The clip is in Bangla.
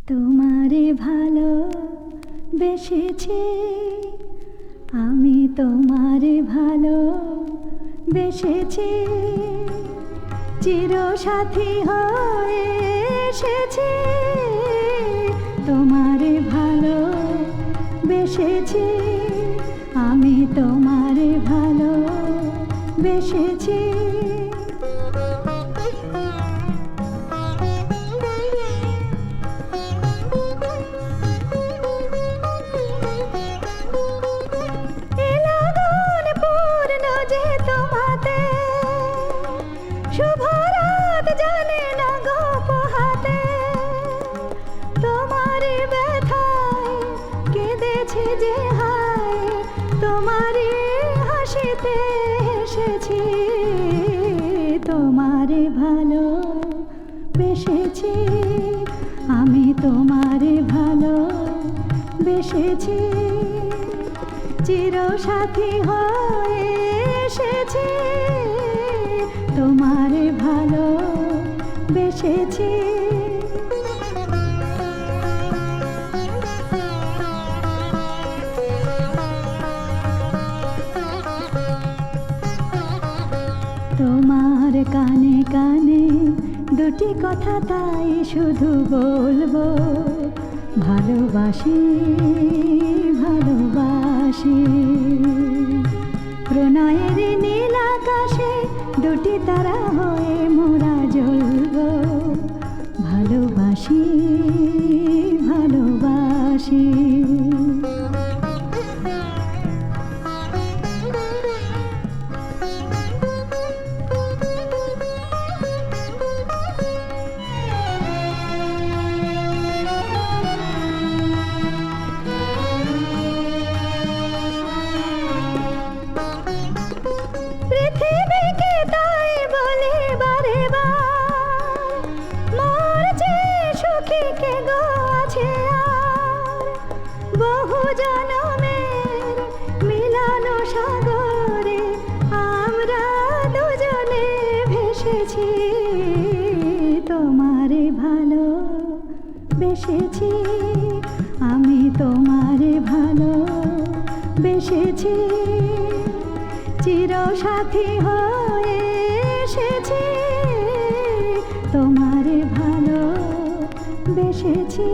তোমারে ভালো বেসেছি, আমি তোমারে ভালো বেসেছি, চিরসাথী হয়ে এসেছি। তোমারে ভালো বেসেছি, আমি তোমারে ভালো বেসেছি। শুভ রাত জানে না গো পোহাতে, তোমারই ব্যথায় কেঁদেছি যে হায়, তোমারই হাসিতে হেসেছি। তোমারে ভালো বেসেছি, আমি তোমারে ভালো বেসেছি, চিরসাথী হয়ে এসেছি। তোমারে ভালো বেসেছি। তোমার কানে কানে দুটি কথা তাই শুধু বলবো, ভালোবাসি ভালোবাসি। প্রণয়ের নীল আকাশে দুটি তারা হয়ে মোরা জ্বলব, ভালোবাসি ভালোবাসি। পৃথিবীকে তাই বলি বারে বার, মোর চেয়ে সুখী কে গো আছে আর। বহু জনমের মিলন সাগরে আমরা দুজনে ভেসেছি। তোমারে ভালো বেসেছি, আমি তোমারে ভালো বেসেছি, চিরসাথী হয়ে এসেছি। তোমারে ভালো বেসেছি।